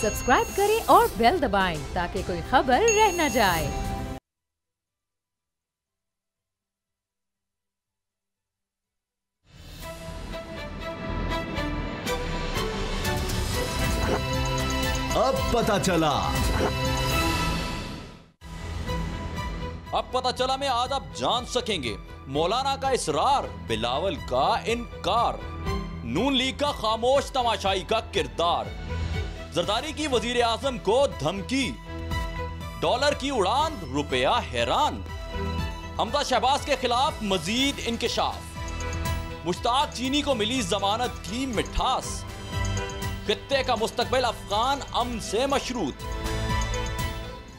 Subscribe करें और bell दबाएं ताकि कोई खबर रह न जाए। अब पता चला में आज आप जान सकेंगे मौलाना का इसरार, बिलावल का इनकार, नून लीग का खामोश तमाशाई का किरदार, जरदारी की वजीर आजम को धमकी, डॉलर की उड़ान, रुपया हैरान, हमजा शहबाज के खिलाफ मजीद इंकिशाफ, मुश्ताक चीनी को मिली जमानत की मिठास, खित्ते का मुस्तकबिल अफगान अमन से मशरूत।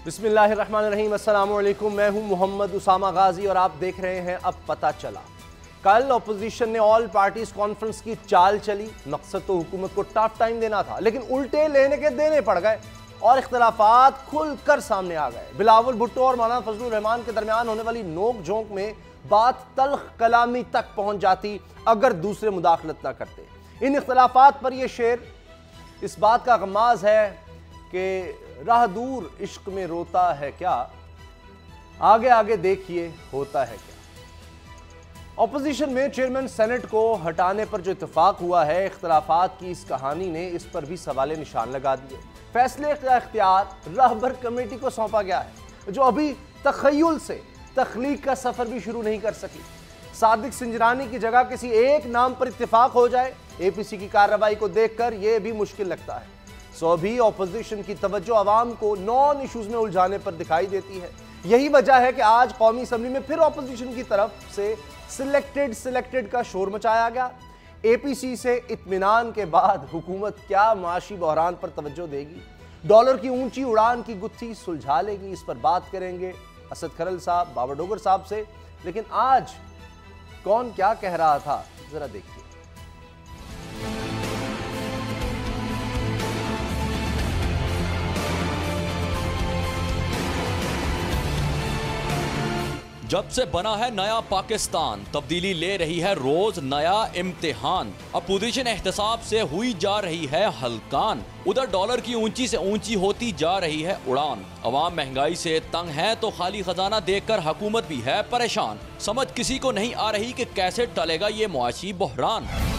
बिस्मिल्लाहिर्रहमानिर्रहीम, अस्सलाम वालेकुम। मैं हूं मोहम्मद उसामा गाजी और आप देख रहे हैं अब पता चला। कल अपोजिशन ने ऑल पार्टीज कॉन्फ्रेंस की चाल चली। मकसद तो हुकूमत को टफ टाइम देना था, लेकिन उल्टे लेने के देने पड़ गए और इख्तलाफात खुलकर सामने आ गए। बिलावल भुट्टो और मौलाना फजलुर रहमान के दरमियान होने वाली नोक झोंक में बात तल्ख कलामी तक पहुंच जाती अगर दूसरे मुदाखलत ना करते। इन इख्तलाफात पर यह शेर इस बात का गमाज है कि राह दूर इश्क में रोता है क्या, आगे आगे देखिए होता है क्या। ऑपोजिशन में चेयरमैन सेनेट को हटाने पर जो इत्तेफाक हुआ है, इख्तलाफात की इस कहानी ने इस पर भी सवाले निशान लगा दिए। फैसले का इख्तियार रहबर कमेटी को सौंपा गया है, जो अभी तखय्युल से तख्लीक का सफर भी शुरू नहीं कर सकी। सादिक सिंजरानी की जगह किसी एक नाम पर इत्तेफाक हो जाए, एपीसी की कार्रवाई को देखकर यह भी मुश्किल लगता है। सो अभी ऑपोजिशन की तवज्जो आवाम को नॉन इश्यूज में उलझाने पर दिखाई देती है। यही वजह है कि आज कौमी असम्बली में फिर ऑपोजिशन की तरफ से सिलेक्टेड का शोर मचाया गया। एपीसी से इत्मीनान के बाद हुकूमत क्या माशी बहरान पर तवज्जो देगी, डॉलर की ऊंची उड़ान की गुत्थी सुलझा लेगी, इस पर बात करेंगे असद खरल साहब, बाबर डोगर साहब से। लेकिन आज कौन क्या कह रहा था, जरा देखिए। जब से बना है नया पाकिस्तान, तब्दीली ले रही है रोज नया इम्तिहान। अपोजिशन एहतसाब से हुई जा रही है हलकान, उधर डॉलर की ऊंची से ऊंची होती जा रही है उड़ान। अवाम महंगाई से तंग है तो खाली खजाना देखकर हुकूमत भी है परेशान। समझ किसी को नहीं आ रही कि कैसे टलेगा ये मुआशी बहरान।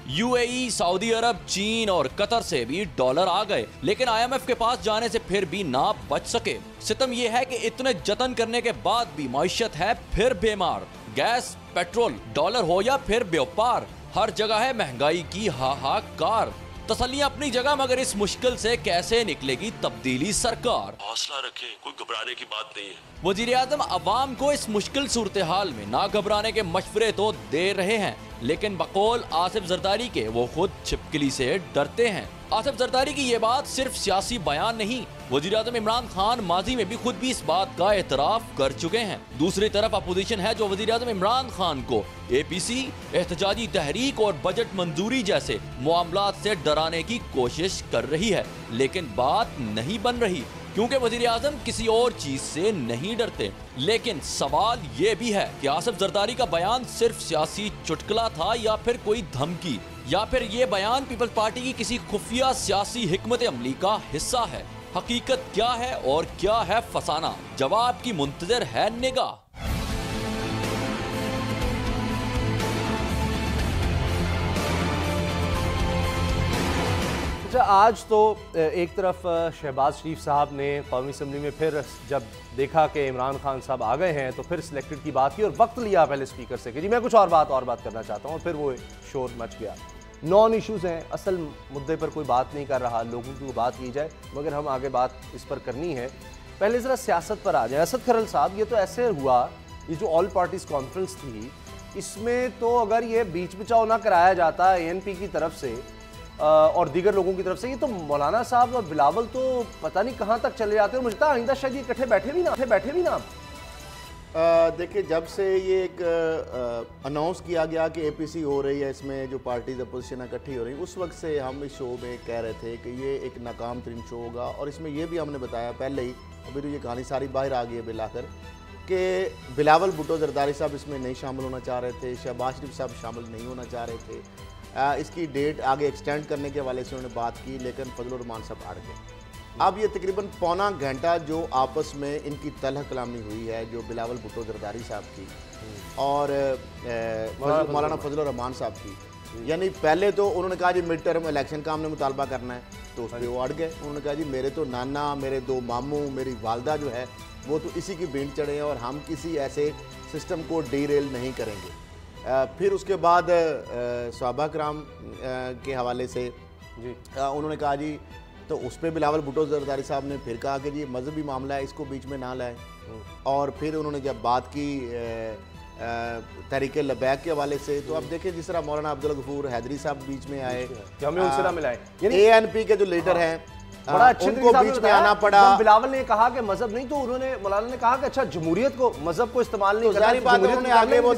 यूएई, सऊदी अरब, चीन और कतर से भी डॉलर आ गए, लेकिन आईएमएफ के पास जाने से फिर भी ना बच सके। सितम यह है कि इतने जतन करने के बाद भी मईशत है फिर बेमार। गैस, पेट्रोल, डॉलर हो या फिर व्यापार, हर जगह है महंगाई की हाहाकार। तसल्लियां अपनी जगह, मगर इस मुश्किल से कैसे निकलेगी तब्दीली सरकार। हौसला रखें, कोई घबराने की बात नहीं है। वजीर आजम अवाम को इस मुश्किल सूरत हाल में ना घबराने के मशवरे तो दे रहे हैं, लेकिन बकौल आसिफ जरदारी के वो खुद छिपकली से डरते हैं। आसिफ जरदारी की ये बात सिर्फ सियासी बयान नहीं, वजीर आजम इमरान खान माजी में भी खुद भी इस बात का एतराफ कर चुके हैं। दूसरी तरफ अपोजिशन है जो वजीर आजम इमरान खान को एपीसी, एहतजाजी तहरीक और बजट मंजूरी जैसे मामलात से डराने की कोशिश कर रही है, लेकिन बात नहीं बन रही क्योंकि वजीर आजम किसी और चीज से नहीं डरते। लेकिन सवाल ये भी है कि आसिफ जरदारी का बयान सिर्फ सियासी चुटकुला था या फिर कोई धमकी, या फिर ये बयान पीपल्स पार्टी की किसी खुफिया सियासी हिकमत अमली का हिस्सा है। हकीकत क्या है और क्या है फसाना, जवाब की मुंतजर है निगाह। अच्छा, आज तो एक तरफ शहबाज शरीफ साहब ने कौमी असम्बली में फिर जब देखा कि इमरान खान साहब आ गए हैं तो फिर सिलेक्टेड की बात की और वक्त लिया पहले स्पीकर से कि जी मैं कुछ और बात करना चाहता हूँ, और फिर वो शोर मच गया। नॉन इश्यूज हैं, असल मुद्दे पर कोई बात नहीं कर रहा, लोगों की बात की जाए, मगर हम आगे बात इस पर करनी है। पहले ज़रा सियासत पर आ जाए। असद खरल साहब, ये तो ऐसे हुआ, ये जो ऑल पार्टीज कॉन्फ्रेंस थी, इसमें तो अगर ये बीच बचाव ना कराया जाता एएनपी की तरफ से और दीगर लोगों की तरफ से, ये तो मौलाना साहब और बिलावल तो पता नहीं कहाँ तक चले जाते हैं। मुझे लगता है आइंदा शायद ये इकट्ठे बैठे भी ना। देखिए, जब से ये एक अनाउंस किया गया कि एपीसी हो रही है, इसमें जो पार्टीज अपोजिशन इकट्ठी हो रही, उस वक्त से हम इस शो में कह रहे थे कि ये एक नाकाम तरीन शो होगा। और इसमें ये भी हमने बताया पहले ही, अभी तो ये कहानी सारी बाहर आ गई है बिलाकर, कि बिलावल भुट्टो जरदारी साहब इसमें नहीं शामिल होना चाह रहे थे, शहबाज शरीफ साहब शामिल नहीं होना चाह रहे थे। इसकी डेट आगे एक्सटेंड करने के हवाले से उन्होंने बात की, लेकिन फजलुर रहमान साहब अड़ गए। अब ये तकरीबन पौना घंटा जो आपस में इनकी तलह कलामी हुई है, जो बिलावल भुट्टो जरदारी साहब की और मौलाना फजलुर रहमान साहब की, यानी पहले तो उन्होंने कहा जी मिड टर्म इलेक्शन का हमने मुतालबा करना है, तो उस पर वो अड़ गए। उन्होंने कहा जी मेरे तो नाना, मेरे 2 मामू, मेरी वालदा जो है वो तो इसी की भेंट चढ़े हैं और हम किसी ऐसे सिस्टम को डीरेल नहीं करेंगे। फिर उसके बाद सहाबा कराम के हवाले से जी उन्होंने कहा जी, तो उस पर बिलावल भुट्टो जरदारी साहब ने फिर कहा कि जी मजहबी मामला है, इसको बीच में ना लाए। और फिर उन्होंने जब बात की तहरीक लबैक के हवाले से, तो अब देखें जिस तरह मौलाना अब्दुल गफूर हैदरी साहब बीच में आए, हमें उनसे ना मिलाएं, ANP के जो लीडर हैं बड़ा अच्छे उनको बीच में आना पड़ा। बिलावल ने कहा कि मजहब नहीं, तो उन्होंने मौलाना ने कहा कि अच्छा जमहूरियत को, मजहब को इस्तेमाल नहीं करना। जारी बात है, उन्होंने आगे वो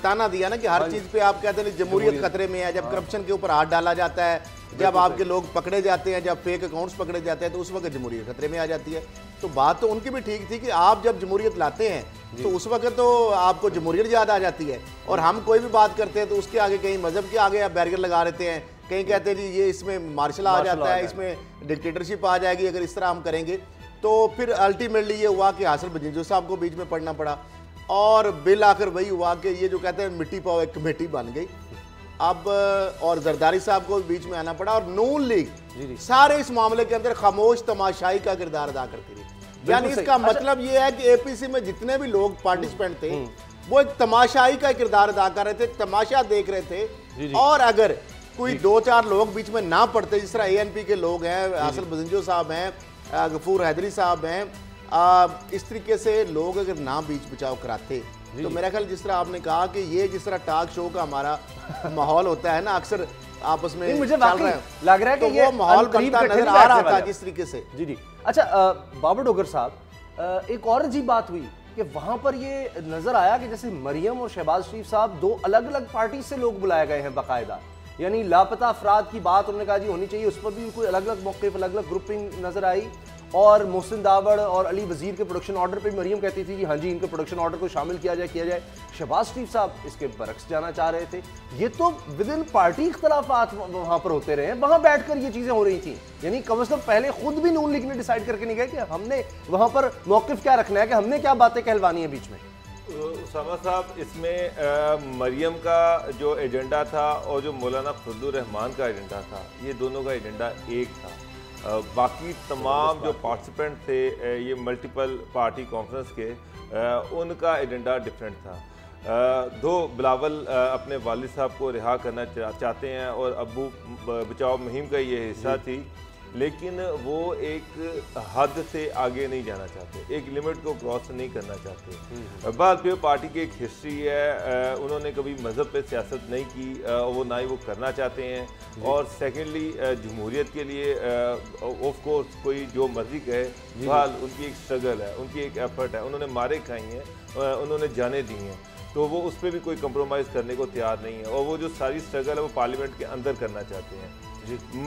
ताना दिया ना कि हर चीज पे आप कहते हैं जमहूरियत खतरे में है। जब करप्शन के ऊपर हाथ डाला जाता है, जब आपके लोग पकड़े जाते हैं, जब फेक अकाउंट्स पकड़े जाते हैं, तो उस वक्त जमहूरियत खतरे में आ जाती है। तो बात तो उनकी भी ठीक थी कि आप जब जमहूरियत लाते हैं तो उस वक्त तो आपको जमहूरियत याद आ जाती है, और हम कोई भी बात करते हैं तो उसके आगे कहीं मजहब के आगे आप बैरियर लगा देते हैं, कहीं कहते हैं जी ये इसमें मार्शल आ जाता है, इसमें डिक्टेटरशिप आ जाएगी अगर इस तरह हम करेंगे। तो फिर अल्टीमेटली ये हुआ कि हासिल बजिंजो साहब को बीच में पढ़ना पड़ा, और बिल आखिर वही हुआ कि ये जो कहते हैं मिट्टी पाओ एक कमेटी बन गई अब, और जरदारी साहब को बीच में आना पड़ा, और नून लीग सारे इस मामले के अंदर खामोश तमाशाई का किरदार अदा करती रही। यानी इसका मतलब ये है कि APC में जितने भी लोग पार्टिसिपेंट थे वो एक तमाशाई का किरदार अदा कर रहे थे, तमाशा देख रहे थे। और अगर कोई 2-4 लोग बीच में ना पड़ते, जिस तरह ANP के लोग हैं, हासिल बजिंजो साहब हैं, गफूर हैदरी साहब हैं, इस तरीके से लोग अगर ना बीच बचाव कराते, तो मेरा ख्याल जिस तरह आपने कहा कि ये जिस तरह टॉक शो का हमारा माहौल होता है ना अक्सर आपस में, मुझे लग रहा है कि वो माहौल बनता नजर आ रहा था जिस तरीके से। जी। अच्छा बाबर डोगर साहब, एक और अजीब बात हुई कि वहां पर ये नजर आया कि जैसे मरियम और शहबाज शरीफ साहब 2 अलग अलग पार्टी से लोग बुलाए गए हैं बाकायदा, यानी लापता अफराद की बात उन्होंने कहा जी होनी चाहिए, उस पर भी कोई अलग अलग मौक़िफ़, अलग अलग ग्रुपिंग नजर आई। और मोहसिन दावड़ और अली वजीर के प्रोडक्शन ऑर्डर पे मरियम कहती थी कि हाँ जी इनके प्रोडक्शन ऑर्डर को शामिल किया जाए। शहबाज शरीफ साहब इसके बरक्स जाना चाह रहे थे। ये तो विद इन पार्टी इख्तलाफात वहाँ पर होते रहे, वहाँ बैठकर ये चीज़ें हो रही थी, यानी कम अज़ कम पहले खुद भी नून लीग ने डिसाइड करके नहीं गए कि हमने वहाँ पर मौक़िफ़ क्या रखना है, कि हमने क्या बातें कहलवानी है बीच में। उसामा साहब, इसमें मरियम का जो एजेंडा था और जो मौलाना फजलुर रहमान का एजेंडा था, ये दोनों का एजेंडा एक था। बाकी तमाम जो पार्टिसिपेंट थे ये मल्टीपल पार्टी कॉन्फ्रेंस के, उनका एजेंडा डिफरेंट था। दो बिलावल अपने वालिद साहब को रिहा करना चाहते हैं और अबू बचाओ मुहिम का ये हिस्सा थी, लेकिन वो एक हद से आगे नहीं जाना चाहते, एक लिमिट को क्रॉस नहीं करना चाहते। बात पे पार्टी की एक हिस्ट्री है, उन्होंने कभी मज़हब पे सियासत नहीं की, वो ना ही वो करना चाहते हैं। और सेकेंडली जमहूरियत के लिए ऑफ कोर्स कोई जो मर्जी कहे, फिलहाल उनकी एक स्ट्रगल है, उनकी एक एफर्ट है, उन्होंने मारे खाई हैं, उन्होंने जाने दी हैं, तो वो उस पर भी कोई कंप्रोमाइज़ करने को तैयार नहीं है। और वो जो सारी स्ट्रगल है वो पार्लियामेंट के अंदर करना चाहते हैं।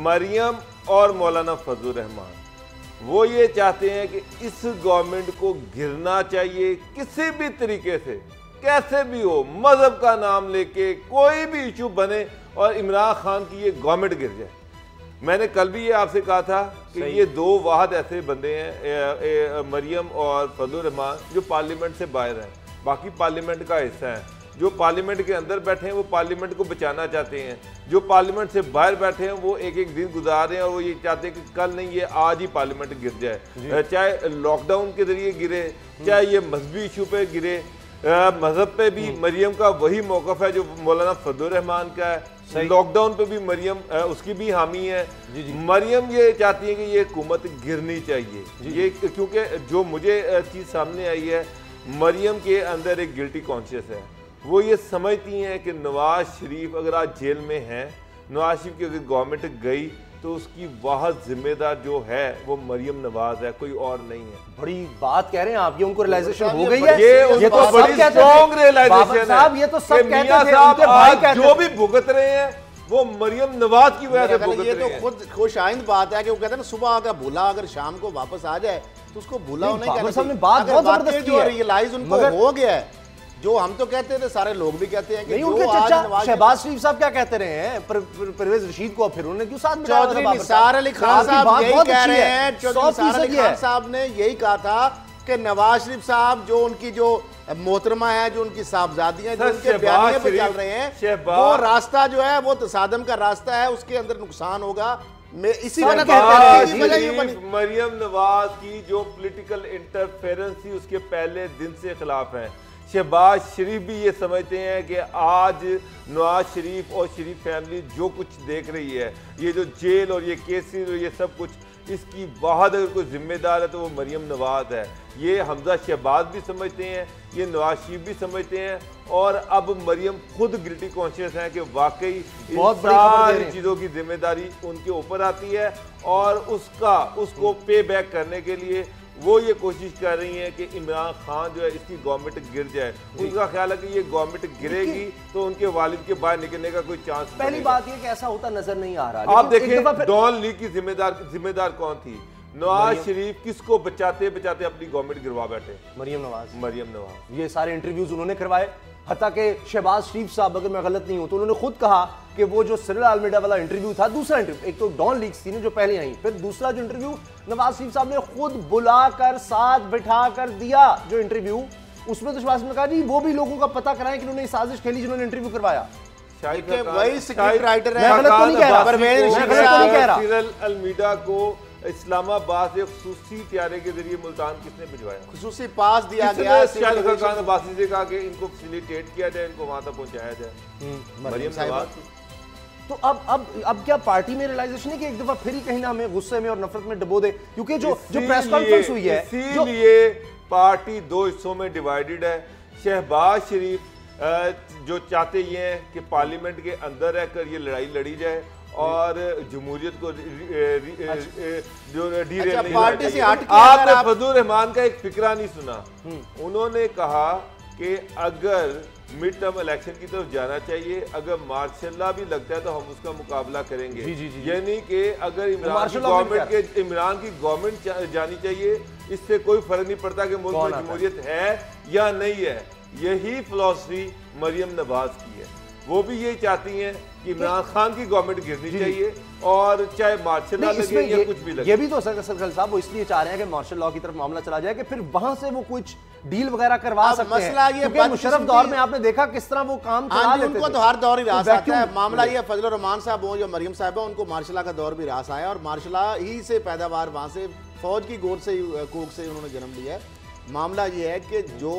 मरियम और मौलाना फजलुर रहमान वो ये चाहते हैं कि इस गवर्नमेंट को गिरना चाहिए किसी भी तरीके से, कैसे भी हो, मजहब का नाम लेके कोई भी इशू बने और इमरान खान की ये गवर्नमेंट गिर जाए। मैंने कल भी ये आपसे कहा था कि ये 2 वाहद ऐसे बंदे हैं, मरियम और फजलुर रहमान, जो पार्लियामेंट से बाहर हैं, बाकी पार्लियामेंट का हिस्सा है। जो पार्लियामेंट के अंदर बैठे हैं वो पार्लियामेंट को बचाना चाहते हैं, जो पार्लियामेंट से बाहर बैठे हैं वो एक एक दिन गुजार रहे हैं और वो ये चाहते हैं कि कल नहीं, ये आज ही पार्लियामेंट गिर जाए, चाहे लॉकडाउन के जरिए गिरे, चाहे ये मजहबी इशू पे गिरे। मजहब पे भी मरियम का वही मौक़िफ़ है जो मौलाना फजलुर रहमान का है, लॉकडाउन पे भी मरियम उसकी भी हामी है। मरियम ये चाहती है कि ये हुकूमत गिरनी चाहिए, ये क्योंकि जो मुझे चीज़ सामने आई है, मरियम के अंदर एक गिल्टी कॉन्शियस है। वो ये समझती हैं कि नवाज शरीफ अगर आज जेल में हैं, नवाज शरीफ की अगर गवर्नमेंट गई तो उसकी वाहद जिम्मेदार जो है वो मरियम नवाज है, कोई और नहीं है। बड़ी बात कह रहे हैं आप, ये उनको रियलाइजेशन हो गई है, ये तो बड़ी स्ट्रॉन्ग रियलाइजेशन है। ये तो सब कहते थे, उनके भाई कहते जो भी भुगत रहे हैं वो मरियम नवाज की वजह से भुगत ये रहे तो हैं। खुद खुश आइंद बात है कि वो कहते हैं ना, सुबह अगर भूला अगर शाम को वापस आ जाए तो उसको भूला नहीं बाबर कहना साहब ने चाहिए। बात अगर बहुत वाकई जबरदस्त की जो है। रियलाइज उनको मगर- हो गया है, जो हम तो कहते थे, सारे लोग भी कहते हैं कि नहीं, जो उनके आज चचा नवाज शहबाज शरीफ साहब क्या कहते रहे हैं परवेज रशीद को, फिर उन्होंने क्यों साथ में चौधरी निसार अली खान साहब यही कह रहे हैं, चौधरी निसार अली खान साहब ने यही कहा था कि नवाज शरीफ साहब जो उनकी जो मोहतरमा है, जो उनकी साहबजादियां जो उनके बयानिए पे चल रहे हैं, वो रास्ता जो है वो तसादम का रास्ता है, उसके अंदर नुकसान होगा। इसी वजह मरियम नवाज की जो पॉलिटिकल इंटरफेरेंस थी उसके पहले दिन से खिलाफ है। शहबाज शरीफ भी ये समझते हैं कि आज नवाज शरीफ और शरीफ फैमिली जो कुछ देख रही है, ये जो जेल और ये केसेस और ये सब कुछ, इसकी बहुत अगर कोई जिम्मेदार है तो वो मरियम नवाज है। ये हमजा शहबाज भी समझते हैं, ये नवाज शरीफ भी समझते हैं, और अब मरियम खुद गिल्टी कॉन्शियस है कि वाकई इन सारी चीज़ों की जिम्मेदारी उनके ऊपर आती है, और उसको पे बैक करने के लिए वो ये कोशिश कर रही हैं कि इमरान खान जो है इसकी गवर्नमेंट गिर जाए। उनका ख्याल है कि ये गवर्नमेंट गिरेगी तो उनके वालिद के बाहर निकलने का कोई चांस। पहली बात ये कि ऐसा होता नजर नहीं आ रहा। आप देखें डॉन लीग की जिम्मेदार कौन थी? नवाज शरीफ किसको बचाते बचाते अपनी गवर्नमेंट गिरवा बैठे? मरियम नवाज। ये सारे इंटरव्यूज उन्होंने करवाए, हत्ता के शहबाज शरीफ साहब, अगर मैं गलत नहीं हूं तो उन्होंने खुद कहा कि वो जो सिरिल अलमीडा वाला इंटरव्यू था, दूसरा इंटरव्यू, एक तो डॉन लीग्स थी जो पहले आई, फिर दूसरा जो इंटरव्यू नवाज शरीफ साहब ने खुद बुलाकर साथ बिठा कर दिया जो इंटरव्यू, उसमें तो शहबाज ने कहा जी वो भी लोगों का पता कराएं कि उन्होंने साजिश खेली जिन्होंने इंटरव्यू करवाया। वही स्क्रिप्ट राइटर है, मैं गलत तो नहीं कह रहा। सिरिल अलमीडा को इस्लामाबाद से खुसूसी त्यारे के जरिए मुल्तान किसने भिजवाया? खुसूसी पास दिया गया। खान अब्बासी से कहा कि इनको फैसिलिटेट किया जाए, इनको वहां तक पहुंचाया जाए। मरियम नवाज। तो अब क्या पार्टी में रियलाइजेशन है कि एक दफा फिर ही कहीं ना हमें गुस्से में और नफरत में डुबो दे, क्योंकि जो प्रेस कॉन्फ्रेंस हुई है, इसीलिए पार्टी दो हिस्सों में डिवाइडेड है। शहबाज शरीफ जो चाहते ये हैं कि पार्लियामेंट के अंदर रहकर ये लड़ाई लड़ी जाए और जमहूरियत को जो डीरेल नहीं। पार्टी से आपने फजलुर रहमान का एक फिक्रा नहीं सुना? उन्होंने कहा कि अगर मिड टर्म इलेक्शन की तरफ जाना चाहिए, अगर मार्शल लॉ भी लगता है तो हम उसका मुकाबला करेंगे। यानी कि अगर इमरान की गवर्नमेंट जानी चाहिए, इससे कोई फर्क नहीं पड़ता कि मुल्क में जमहूरियत है या नहीं है। यही फिलॉसफी मरियम नवाज की है। वो भी यही चाहती हैं कि इमरान खान की गवर्नमेंट गिरनी चाहिए, और चाहे मार्शल लॉ लगे या कुछ भी लगे। ये भी तो सरखल साहब वो इसलिए चाह रहे हैं कि मार्शल लॉ की तरफ मामला चला जाए कि फिर वहां से वो कुछ डील वगैरह करवा सकते हैं। क्योंकि मुशर्रफ दौर में आपने देखा किस तरह वो काम चला लेते थे। उनको तो हर दौर ही रास आता है। मामला ये फजलुर रहमान साहब हो या मरियम साहब, उनको मार्शल लॉ का दौर भी रास आया, और मार्शल लॉ ही से पैदावार, वहां से फौज की गोद से कोख से उन्होंने जन्म लिया है। मामला ये है कि जो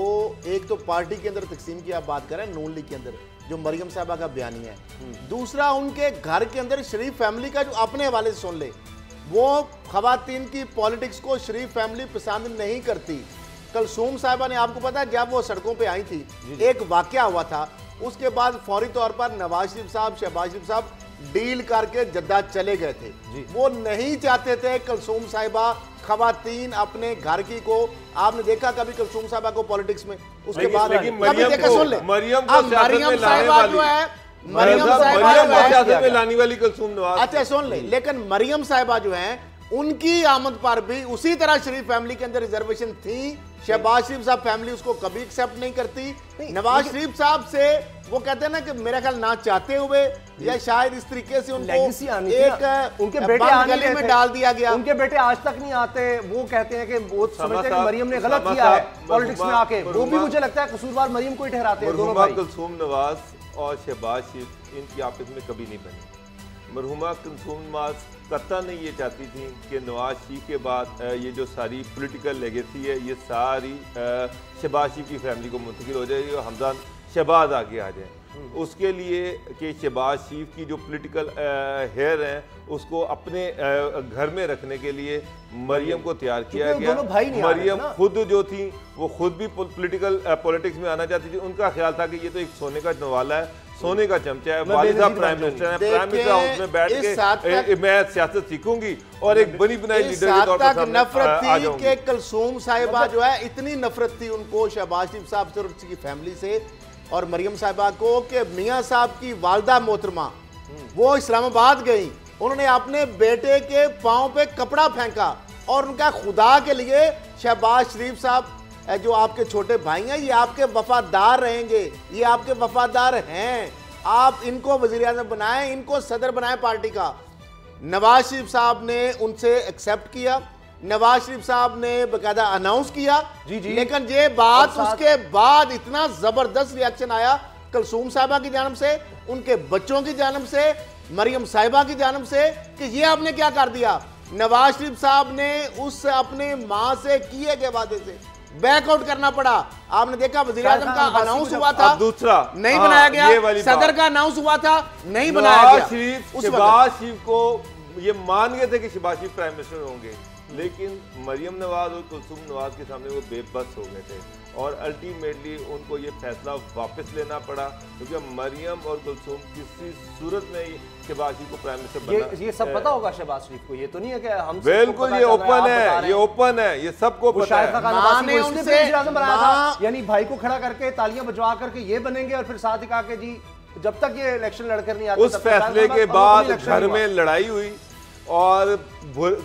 एक तो पार्टी के अंदर तकसीम की आप बात करें, नून लीग के अंदर जो मरियम साहबा का बयानी है, दूसरा उनके घर के अंदर शरीफ फैमिली का जो अपने हवाले से सुन ले, वो खवातीन की पॉलिटिक्स को शरीफ फैमिली पसंद नहीं करती। कलसूम साहिबा ने, आपको पता है जब वो सड़कों पे आई थी, एक वाकया हुआ था, उसके बाद फौरी तौर पर नवाज शरीफ साहब, शहबाज शरीफ साहब डील करके जद्दा चले गए थे। वो नहीं चाहते थे कलसूम साहिबा खवातीन अपने घर की को। आपने देखा कभी कलसूम साहिबा को पॉलिटिक्स में? उसके बाद कभी देखा? सुन ले, मरियम साहिबा जो है, मरियम साहिबा में लाने वाली कलसूम नवाज। अच्छा सुन ले, लेकिन मरियम साहिबा जो है उनकी आमद पर भी उसी तरह शरीफ फैमिली के अंदर रिजर्वेशन थी। शहबाज शरीफ साहब फैमिली उसको कभी एक्सेप्ट नहीं करती। नवाज शरीफ साहब से वो कहते हैं ना कि मेरा ख्याल ना चाहते हुए या शायद इस तरीके से उनको एक उनके बेटे गली में डाल दिया गया। उनके बेटे आज तक नहीं आते। वो कहते हैं कि वो समझते हैं कि मरियम ने गलत किया है पॉलिटिक्स में आके। वो भी मुझे लगता है कसूरवार मरियम को ही ठहराते हैं दोनों भाई। कलसूम नवाज और शहबाज शरीफ इनकी आपस में कभी नहीं बनी। मरहुमा कलसूम नवाज कतई नहीं ये चाहती थी कि नवाज शरीफ के बाद ये जो सारी पॉलिटिकल लेगेसी है ये सारी शहबाज शरीफ की फैमिली को मुंतकिल हो जाएगी और हमजा शहबाज आगे आ जाए। उसके लिए कि शहबाज शरीफ की जो पॉलिटिकल हेयर हैं उसको अपने घर में रखने के लिए मरियम को तैयार किया गया। मरियम खुद जो थी वो खुद भी पॉलिटिक्स में आना चाहती थी। उनका ख्याल था कि ये तो एक सोने का नवाला है, सोने का चमचा है, वालिद साहब प्राइम मिनिस्टर हैं, प्राइम मिनिस्टर हाउस में बैठ के मैं सियासत सीखूंगी और एक बनी बनाई लीडर के तौर पर सामने आ जाऊंगी। कि कलसूम साहिबा जो है इतनी नफरत थी उनको शहबाज शरीफ साहब से और उसकी फैमिली से और मरियम साहिबा को कि मियां साहब की वालदा मोहतरमा वो इस्लामाबाद गई, उन्होंने अपने बेटे के पांव पे कपड़ा फेंका और उनका खुदा के लिए शहबाज शरीफ साहब जो आपके छोटे भाई हैं, ये आपके वफादार रहेंगे, ये आपके वफादार हैं, आप इनको वजीर आज़म बनाएं, इनको सदर बनाएं पार्टी का। नवाज शरीफ साहब ने उनसे एक्सेप्ट किया, नवाज शरीफ साहब ने बकायदा अनाउंस किया। जी जी। लेकिन ये बात उसके बाद इतना जबरदस्त रिएक्शन आया कुलसूम साहिबा की जानब से, उनके बच्चों की जानब से, मरियम साहिबा की जानब से, कि ये आपने क्या कर दिया। नवाज शरीफ साहब ने उस अपने मां से किए गए वादे से बैकआउट करना पड़ा। आपने देखा वज़ीर आज़म का अनाउंस हुआ था, दूसरा नहीं बनाया गया, सदर का अनाउंस हुआ था, नहीं बनाया गया। शहबाज शरीफ को ये मान गए थे कि शहबाज शरीफ प्राइम मिनिस्टर होंगे, लेकिन मरियम नवाज और कुलसूम नवाज के सामने वो बेबस हो गए थे और अल्टीमेटली उनको ये फैसला वापस लेना पड़ा, क्योंकि मरियम और कुलसूम किसी सूरत में ही शहबाज शरीफ को प्राइम मिनिस्टर बनना। ये सब पता होगा शहबाज शरीफ को, ये तो नहीं है कि हम बिल्कुल, ये ओपन है, ये ओपन है, ये सबको पता है। यानी भाई को खड़ा करके तालियां बजवा करके ये बनेंगे और फिर साथ ही कहा कि जी जब तक ये इलेक्शन लड़कर नहीं आते। उस फैसले के बाद घर में लड़ाई हुई और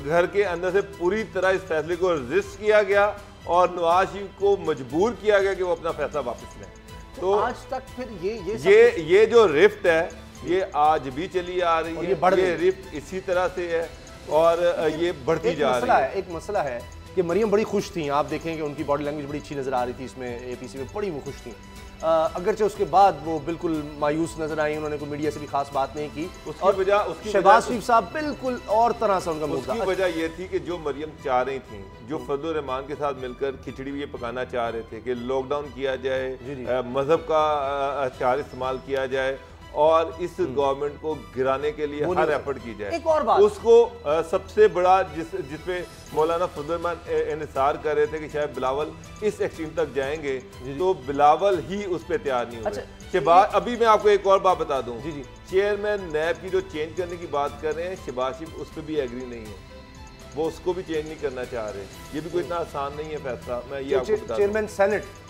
घर के अंदर से पूरी तरह इस फैसले को रेजिस्ट किया गया और नवाज शरीफ को मजबूर किया गया कि वो अपना फैसला वापस लें। तो आज तक फिर ये जो रिफ्ट है ये आज भी चली आ रही है, ये रिफ्ट इसी तरह से है और ये बढ़ती जा रही है। एक मसला है कि मरियम बड़ी खुश थी, आप देखेंगे उनकी बॉडी लैंग्वेज बड़ी अच्छी नजर आ रही थी इसमें एपीसी में, बड़ी वो खुश थी। अगरचे उसके बाद वो बिल्कुल मायूस नजर आई, उन्होंने कोई मीडिया से भी खास बात नहीं की। उसकी वजह शहबाज शरीफ साहब बिल्कुल और तरह से उनका उसकी वजह ये थी कि जो मरियम चाह रही थी, जो फजल रहमान के साथ मिलकर खिचड़ी ये पकाना चाह रहे थे कि लॉकडाउन किया जाए, मजहब का हथियार इस्तेमाल किया जाए और इस गवर्नमेंट को गिराने के लिए हर एफर्ट की जाए। एक और बात, उसको सबसे बड़ा जिसपे मौलाना फजल रहमान इंतजार कर रहे थे कि शायद बिलावल इस एक्सट्रीम तक जाएंगे, तो बिलावल ही उस पर तैयार नहीं हुए। शहबाज, अभी मैं आपको एक और बात बता दूं, चेयरमैन नैब की जो चेंज करने की बात कर रहे हैं, शहबाज शरीफ उस पर भी एग्री नहीं है, वो उसको भी चेंज नहीं करना चाह रहे। ये भी कोई इतना आसान नहीं है फैसला, मैं ये आपको बता दूं।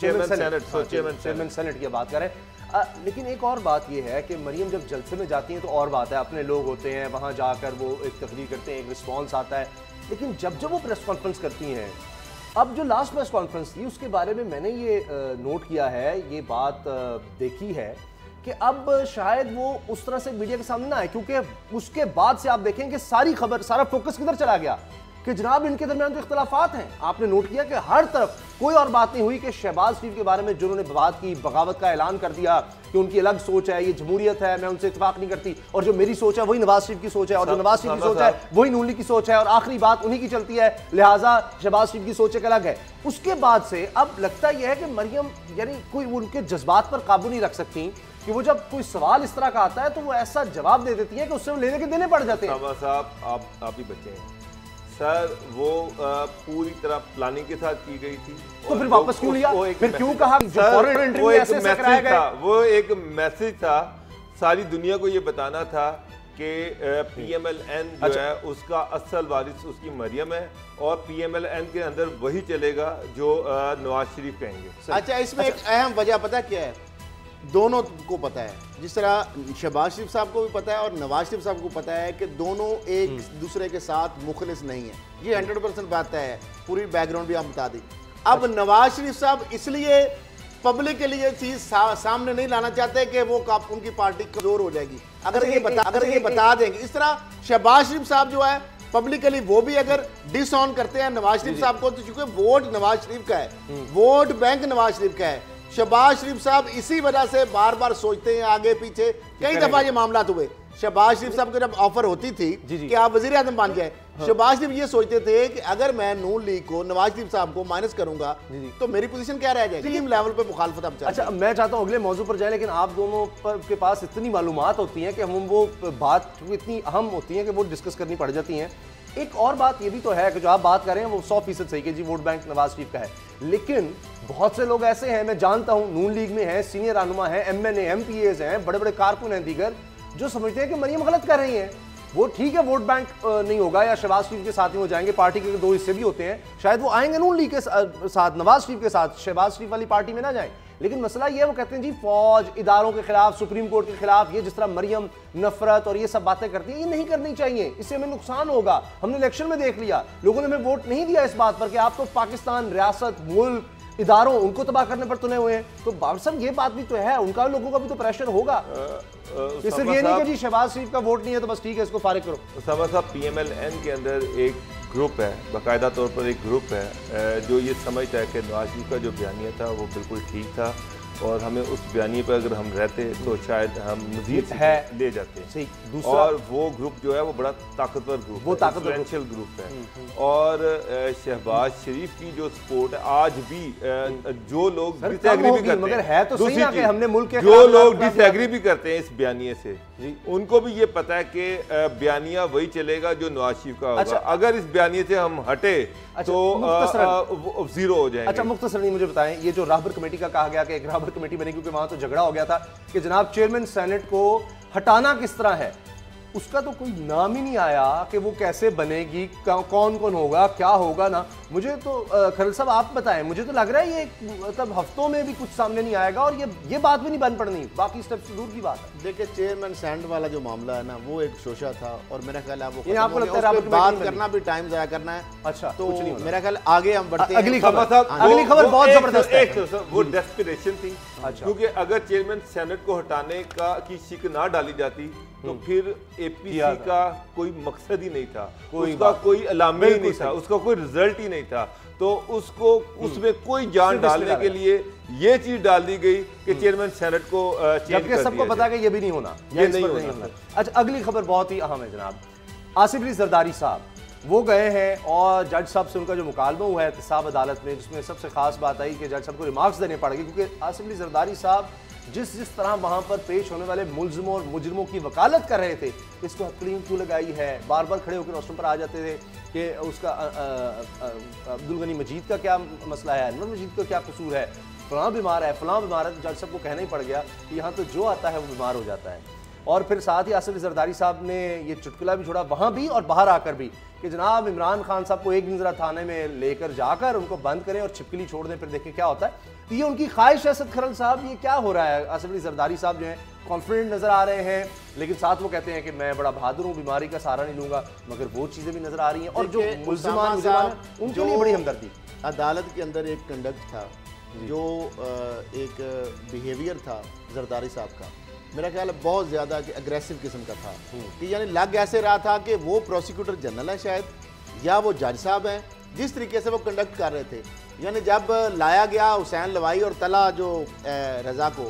चेयरमैन सेनेट की बात करें। लेकिन एक और बात यह है कि मरियम जब जलसे में जाती हैं तो और बात है, अपने लोग होते हैं वहाँ जाकर वो एक तकरीर करते हैं, एक रिस्पॉन्स आता है, लेकिन जब वो प्रेस कॉन्फ्रेंस करती हैं, अब जो लास्ट प्रेस कॉन्फ्रेंस थी उसके बारे में मैंने ये नोट किया है, ये बात देखी है कि अब शायद वो उस तरह से मीडिया के सामने ना आए, क्योंकि उसके बाद से आप देखें कि सारी खबर, सारा फोकस किधर चला गया कि जनाब इनके दरमियान जो इख्तलाफात हैं। आपने नोट किया कि हर तरफ कोई और बात नहीं हुई कि शहबाज शरीफ के बारे में जो उन्होंने बात की, बगावत का ऐलान कर दिया कि उनकी अलग सोच है, ये जमहूरियत है, मैं उनसे इत्तेफाक नहीं करती, और जो मेरी सोच है वही नवाज शरीफ की सोच है, और जो नवाज शरीफ की सोच है वही नून लीग की सोच है, और आखिरी बात उन्हीं की चलती है, लिहाजा शहबाज शरीफ की सोच एक अलग है। उसके बाद से अब लगता यह है कि मरियम यानी कोई उनके जज्बात पर काबू नहीं रख सकती कि वो जब कोई सवाल इस तरह का आता है तो वो ऐसा जवाब दे देती है कि उससे वो लेने के देने पड़ जाते हैं। साहब आप ही बचे हैं सर, वो पूरी तरह प्लानिंग के साथ की गई थी, तो फिर वापस क्यों लिया, फिर क्यों कहा वो एक मैसेज था, वो एक मैसेज था, सारी दुनिया को ये बताना था कि PMLN जो है उसका असल वारिस उसकी मरियम है और PMLN के अंदर वही चलेगा जो नवाज शरीफ कहेंगे। अच्छा, इसमें एक अहम वजह पता क्या है, दोनों को पता है, जिस तरह शहबाज शरीफ साहब को भी पता है और नवाज शरीफ साहब को पता है कि दोनों एक दूसरे के साथ मुखलिस नहीं है, ये 100% बात है, पूरी बैकग्राउंड भी आप बता दी। अब नवाज शरीफ साहब इसलिए पब्लिक के लिए चीज सामने नहीं लाना चाहते कि वो उनकी पार्टी कमजोर हो जाएगी, अगर ये बता देंगे। इस तरह शहबाज शरीफ साहब जो है पब्लिकली वो भी अगर डिसऑन करते हैं नवाज शरीफ साहब को, तो चूंकि वोट नवाज शरीफ का है, वोट बैंक नवाज शरीफ का है, शहबाज शरीफ साहब इसी वजह से बार बार सोचते हैं, आगे पीछे कई दफा ये मामला हुए। शहबाज शरीफ साहब को जब ऑफर होती थी कि आप वजीर आजम बन जाए, शहबाज शरीफ ये सोचते थे कि अगर मैं नून लीग को नवाज शरीफ साहब को माइनस करूंगा तो मेरी पोजीशन क्या रह जाएगी, टीम लेवल पे मुखालफत हम। अच्छा, मैं चाहता हूँ अगले मौजू पर जाए, लेकिन आप दोनों के पास इतनी मालूमात होती हैं कि हम वो बात इतनी अहम होती है कि वो डिस्कस करनी पड़ जाती हैं। एक और बात ये भी तो है कि जो आप बात कर रहे हैं वो 100% सही कि जी वोट बैंक नवाज शरीफ का है, लेकिन बहुत से लोग ऐसे हैं, मैं जानता हूं नून लीग में हैं, सीनियर रहनुमा हैं, MNA MPAs हैं, बड़े बड़े कारकुन हैं दीगर, जो समझते हैं कि मरियम गलत कर रही हैं, वो ठीक है वोट बैंक नहीं होगा या शहबाज शरीफ के साथ ही हो जाएंगे, पार्टी के दो हिस्से भी होते हैं, शायद वो आएंगे नून लीग के साथ, नवाज शरीफ के साथ, शहबाज शरीफ वाली पार्टी में ना जाएं। लेकिन मसला ये है, वो कहते हैं जी फौज इदारों के खिलाफ, सुप्रीम कोर्ट के खिलाफ, ये जिस तरह मरियम नफरत और ये सब बातें करती है, ये नहीं करनी चाहिए, इससे हमें नुकसान होगा। हमने इलेक्शन में देख लिया, लोगों ने हमें वोट नहीं दिया इस बात पर कि आप तो पाकिस्तान रियासत, मुल्क, इदारों उनको तबाह करने पर तुले हुए हैं। तो बाबर साहब ये बात भी तो है, उनका लोगों का भी तो प्रेशर होगा। सिर्फ ये नहीं कि जी शहबाज शरीफ का वोट नहीं है तो बस ठीक है इसको फारिग करो। उसामा साहब, PMLN के अंदर एक ग्रुप है, बाकायदा तौर पर एक ग्रुप है जो ये समझता है कि नवाज शरीफ का जो बयानिया था वो बिल्कुल ठीक था और हमें उस बयानी पर अगर हम रहते तो शायद हम मजीद ले जाते। सही। और वो ग्रुप जो है वो बड़ा ताकतवर ग्रुप, वो ताकतवर ग्रुप है। और शहबाज शरीफ की जो सपोर्ट आज भी जो लोग डिसएग्री भी करते मगर है तो सही ना कि हमने मुल्क के जो लोग डिसएग्री भी करते हैं इस बयानिए से, उनको भी ये पता है कि बयानिया वही चलेगा जो नवाज शरीफ का होगा। अगर इस बयानिए से हम हटे तो जीरो हो जाएंगे। अच्छा, मुख्तसरन मुझे बताएं, ये जो राहबर कमेटी का कहा गया कि एक राहबर कमेटी बनी क्योंकि वहां तो झगड़ा हो गया था कि जनाब चेयरमैन सेनेट को हटाना किस तरह है, उसका तो कोई नाम ही नहीं आया कि वो कैसे बनेगी, कौन कौन होगा, क्या होगा ना। मुझे तो खरल साहब आप बताएं, मुझे तो लग रहा है ये मतलब हफ्तों में भी कुछ सामने नहीं आएगा और ये बात भी नहीं बन पड़नी, बाकी स्टेप्स दूर की बात है। देखिए, चेयरमैन सैंड वाला जो मामला है ना, वो एक शोशा था और मेरा ख्याल है वो आपको लगता है बात करना भी टाइम जाया करना है। अच्छा, तो मेरा ख्याल आगे हम बढ़ते हैं। अगली खबर बहुत जबरदस्त है, वो डेस्परेशन थी। क्योंकि अगर चेयरमैन सेनेट को हटाने की शिक ना डाली जाती तो फिर APC का कोई मकसद ही नहीं था, उसका कोई अलामे ही नहीं था, उसका कोई रिजल्ट ही नहीं था। तो उसको उसमें कोई जान डालने के लिए ये चीज डाल दी गई कि चेयरमैन सेनेट को चेंज कर सबको पता है कि ये भी नहीं होना, ये नहीं होना। अच्छा, अगली खबर बहुत ही अहम है जनाब। आसिफ अली जरदारी साहब वो गए हैं और जज साहब से उनका जो मुकालमा हुआ है एहतसाब अदालत में, जिसमें सबसे खास बात आई कि जज साहब को रिमार्क्स देने पड़ गए क्योंकि आसिफ अली जरदारी साहब जिस तरह वहां पर पेश होने वाले मुल्जिमों और मुजरिमों की वकालत कर रहे थे, इसको हथकड़ियों क्यों लगाई है, बार बार खड़े होकर रोस्टम पर आ जाते थे कि उसका अब्दुल गनी मजीद का क्या मसला है, अनवर मजीद का क्या कसूर है, फलां बीमार है, फलां बीमार है। जज साहब को कहना ही पड़ गया कि यहाँ तो जो आता है वो बीमार हो जाता है। और फिर साथ ही आसिफ अली जरदारी साहब ने ये चुटकुला भी छोड़ा वहाँ भी और बाहर आकर भी कि जनाब इमरान खान साहब को एक दिन जरा थाने में लेकर जाकर उनको बंद करें और छिपकली छोड़ दें, फिर देखें क्या होता है। ये उनकी ख्वाहिश है। असद खरल साहब, ये क्या हो रहा है? आसिफ अली जरदारी साहब जो हैं कॉन्फिडेंट नजर आ रहे हैं, लेकिन साथ वो कहते हैं कि मैं बड़ा बहादुर हूँ, बीमारी का सहारा नहीं लूंगा, मगर वो चीज़ें भी नजर आ रही हैं। और जो मुल्ज़िमान उनके लिए बड़ी हमदर्दी। अदालत के अंदर एक कंडक्ट था, जो एक बिहेवियर था जरदारी साहब का, मेरा ख्याल है बहुत ज़्यादा अग्रेसिव किस्म का था कि यानी लग ऐसे रहा था कि वो प्रोसिक्यूटर जनरल है शायद, या वो जज साहब हैं, जिस तरीके से वो कंडक्ट कर रहे थे। यानी जब लाया गया हुसैन लवाई और तला जो रजा को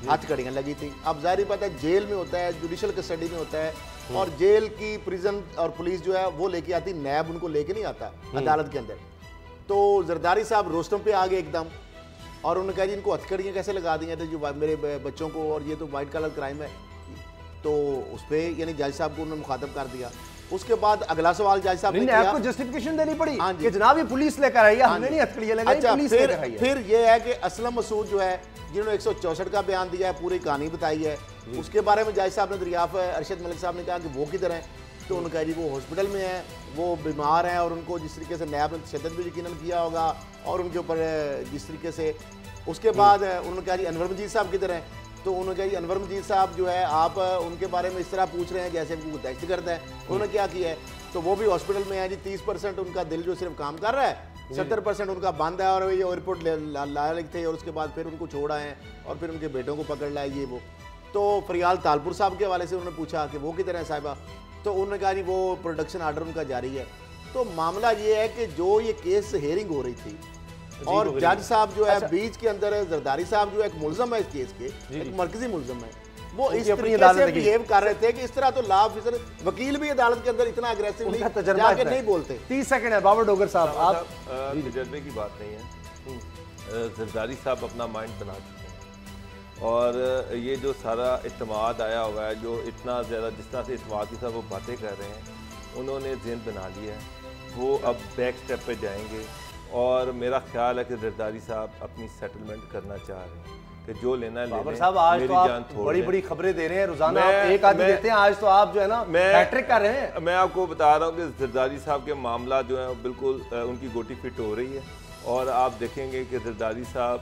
हथकड़ियाँ लगी थी। अब जाहिर बात है जेल में होता है, जुडिशल कस्टडी में होता है, और जेल की प्रिजन और पुलिस जो है वो लेके आती, नैब उनको लेके नहीं आता अदालत के अंदर। तो जरदारी साहब रोस्टम पे आ गए एकदम, और उन्होंने कहा जी इनको हथकड़ियाँ कैसे लगा दी हैं जो मेरे बच्चों को, और ये तो वाइट कलर क्राइम है। तो उस पर यानी जज साहब को उन्होंने मुखातब कर दिया। उसके बाद अगला सवाल जज साहब ने आपको जस्टिफिकेशन देनी पड़ी कि जनाब ये पुलिस लेकर आई है, हमने नहीं हथकड़ियाँ लगाई, पुलिस लेकर आई है। फिर ये है कि असलम मसूद जो है, जिन्होंने 164 का बयान दिया है, पूरी कहानी बताई है, उसके बारे में जज साहब ने दरियाफ्त अरशद मलिक साहब ने कहा कि वो किधर हैं, तो उन्होंने कहा जी वो हॉस्पिटल में है, वो बीमार हैं, और उनको जिस तरीके से नैब ने तशद्दुद भी यकीनन किया होगा और उनके ऊपर जिस तरीके से। उसके बाद उन्होंने कहा जी अनवर मजीद साहब किधर हैं, तो उन्होंने कहा जी अनवर मजीद साहब जो है आप उनके बारे में इस तरह पूछ रहे हैं जैसे उनको दहशतगर्द है। उन्होंने क्या किया है, तो वो भी हॉस्पिटल में है जी, 30% उनका दिल जो सिर्फ काम कर रहा है, 70% उनका बंद है, और ये रिपोर्ट लाया थे, और उसके बाद फिर उनको छोड़ा है और फिर उनके बेटों को पकड़ लाया ये वो। तो फरियाल तालपुर साहब के हवाले से उन्होंने पूछा कि वो किधर है साहिबा, तो उन्होंने कहा जी वो प्रोडक्शन आर्डर उनका जारी है। तो मामला ये है कि जो ये केस हेयरिंग हो रही थी और जज साहब जो है बीच के अंदर, जरदारी साहब जो एक मुल्ज़म है इस केस के, एक मरकजी मुल्ज़म है, वो इस तरीके से बिहेव कर रहे थे कि इस तरह तो लॉ ऑफिसर वकील भी अदालत के अंदर इतना अग्रेसिव जाके नहीं बोलते। 30 सेकंड है बाबर डोगर साहब, आप तजर्बे की बात नहीं है, जरदारी साहब अपना माइंड बना चुके हैं, और ये जो सारा इत्तेमाद आया हुआ है, जो इतना ज़्यादा जिस तरह से इत्तेमाद के साथ वो बातें कर रहे हैं, उन्होंने ज़हन बना लिया है, वो अब बैक स्टेप पे जाएंगे। और मेरा ख्याल है कि जरदारी साहब अपनी सेटलमेंट करना चाह रहे हैं, कि जो लेना ले बाबर साहब आज तो आप बड़ी बड़ी खबरें दे रहे हैं, रोजाना आप एक आदमी देते हैं, आज तो आप जो है ना हैट्रिक कर रहे हैं। मैं आपको बता रहा हूँ कि जरदारी साहब के मामला जो है बिल्कुल उनकी गोटी फिट हो रही है और आप देखेंगे कि जरदारी साहब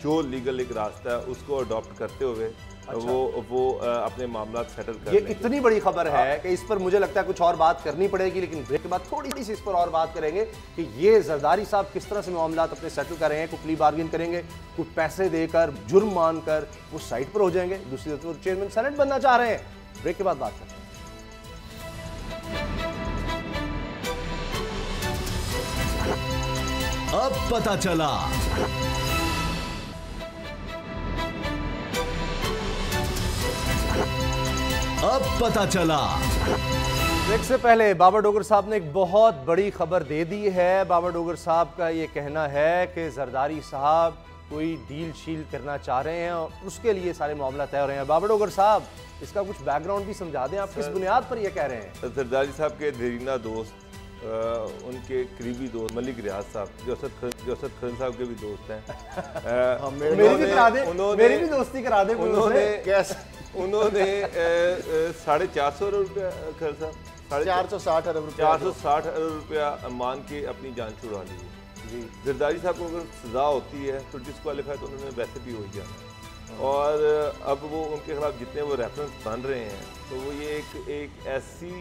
जो लीगल एक रास्ता है उसको अडॉप्ट करते हुए वो अपने मामला सेटल कर ये इतनी बड़ी खबर है कि इस पर मुझे लगता है कुछ और बात करनी पड़ेगी, लेकिन ब्रेक के बाद थोड़ी सी इस पर और बात करेंगे कि ये जरदारी साहब किस तरह से मामला अपने सेटल कर रहे हैं। कुछ प्ली बार्गेन करेंगे, कुछ पैसे देकर जुर्म मानकर वो साइड पर हो जाएंगे, दूसरी तरफ चेयरमैन सेनेट बनना चाह रहे हैं। ब्रेक के बाद बात करते हैं। अब पता चला। अब पता चला। ब्रेक से पहले बाबर डोगर साहब ने एक बहुत बड़ी खबर दे दी है। बाबर डोगर साहब का ये कहना है कि जरदारी साहब कोई डील शील करना चाह रहे हैं और उसके लिए सारे मामला तय हो रहे हैं। बाबर डोगर साहब, इसका कुछ बैकग्राउंड भी समझा दें, आप किस बुनियाद पर ये कह रहे हैं? जरदारी साहब के देरीना दोस्त, उनके करीबी दोस्त मलिक रियाज साहब, जोसफ खन साहब के भी दोस्त हैं। मेरी भी करा दें, मेरी भी दोस्ती करा दें। उन्होंने 450 रुपया खर साहब 460 अरब रुपया 460 अरब रुपया मान के अपनी जान छुड़ा ली जी। जरदारी साहब को अगर सजा होती है तो डिस्क्वालीफाई तो उन्होंने वैसे भी हो ही जाना। और अब वो उनके खिलाफ जितने वो रेफरेंस बन रहे हैं तो वो ये एक ऐसी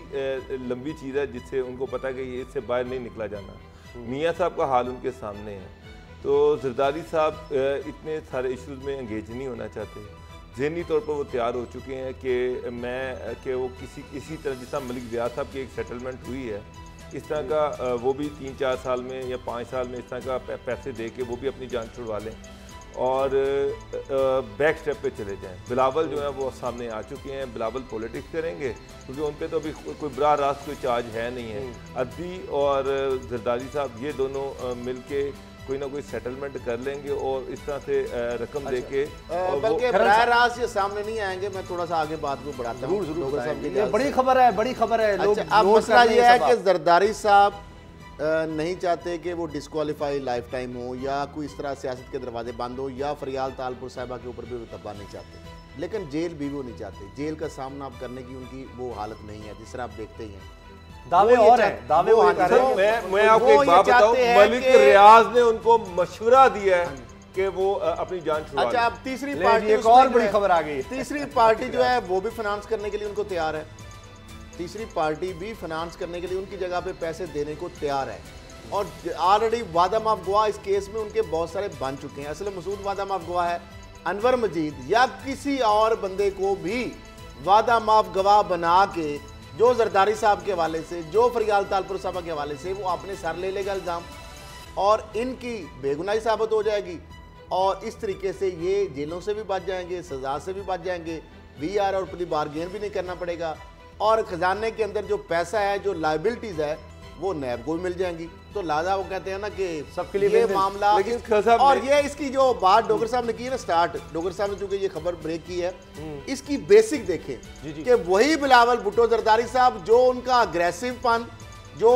लंबी चीज़ है जिससे उनको पता है कि ये इससे बाहर नहीं निकला जाना। मियाँ साहब का हाल उनके सामने है, तो जरदारी साहब इतने सारे इश्यूज़ में एंगेज नहीं होना चाहते। ज़हनी तौर पर वो तैयार हो चुके हैं कि वो इसी तरह जिस तरह मलिक रियाज साहब की एक सेटलमेंट हुई है, इस तरह का वो भी 3-4 साल में या 5 साल में इस तरह का पैसे दे के वो भी अपनी जान छुड़वा लें और बैक स्टेप पे चले जाएं। बिलावल जो है वो सामने आ चुके हैं, बिलावल पॉलिटिक्स करेंगे क्योंकि उन पे तो अभी कोई बड़ा रास्त कोई चार्ज है नहीं है। अदबी और जरदारी साहब ये दोनों मिलके कोई ना कोई सेटलमेंट कर लेंगे और इस तरह से रकम दे के बल्कि बराह रास्त ये सामने नहीं आएंगे। मैं थोड़ा सा आगे बात को बढ़ाता हूँ। जरूर, बड़ी खबर है, बड़ी खबर है। अब मसला ये है कि जरदारी साहब नहीं चाहते कि वो डिस्क्वालीफाई लाइफ टाइम हो या कोई इस तरह सियासत के दरवाजे बंद हो या फरियाल तालपुर साहिबा के ऊपर भी वो दबा नहीं चाहते, लेकिन जेल भी वो नहीं चाहते। जेल का सामना अब करने की उनकी वो हालत नहीं है जिस तरह आप देखते ही हैं। दावे और हैं, दावे वो कर रहे हैं। मैं आपको एक बात बताऊं, मलिक रियाज ने उनको मशवरा दिया है कि वो अपनी जान छुड़ा लें। अच्छा, अब तीसरी पार्टी, एक और बड़ी खबर आ गई। तीसरी पार्टी जो है वो भी फाइनेंस करने के लिए उनको तैयार है। तीसरी पार्टी भी फाइनेंस करने के लिए उनकी जगह पे पैसे देने को तैयार है और ऑलरेडी वादा माफ गवाह इस केस में उनके बहुत सारे बन चुके हैं। असल मसूद वादा माफ गवाह है, अनवर मजीद या किसी और बंदे को भी वादा माफ गवाह बना के जो जरदारी साहब के हवाले से, जो फरियाल तालपुर साहब के हवाले से वो अपने सर ले लेगा इल्ज़ाम और इनकी बेगुनाही साबित हो जाएगी और इस तरीके से ये जेलों से भी बच जाएंगे, सजा से भी बच जाएंगे, VR और प्ली बार्गेन भी नहीं करना पड़ेगा और खजाने के अंदर जो पैसा है, जो लाइबिलिटीज़ है वो नैब को भी मिल जाएंगी। तो लाजा वो कहते हैं ना कि सबके लिए ये मामला और ये इसकी जो बात डोगर साहब ने की है ना स्टार्ट, डोगर साहब ने चूंकि ये खबर ब्रेक की है, इसकी बेसिक देखें कि वही बिलावल भुट्टो जरदारी साहब जो उनका अग्रेसिव पन, जो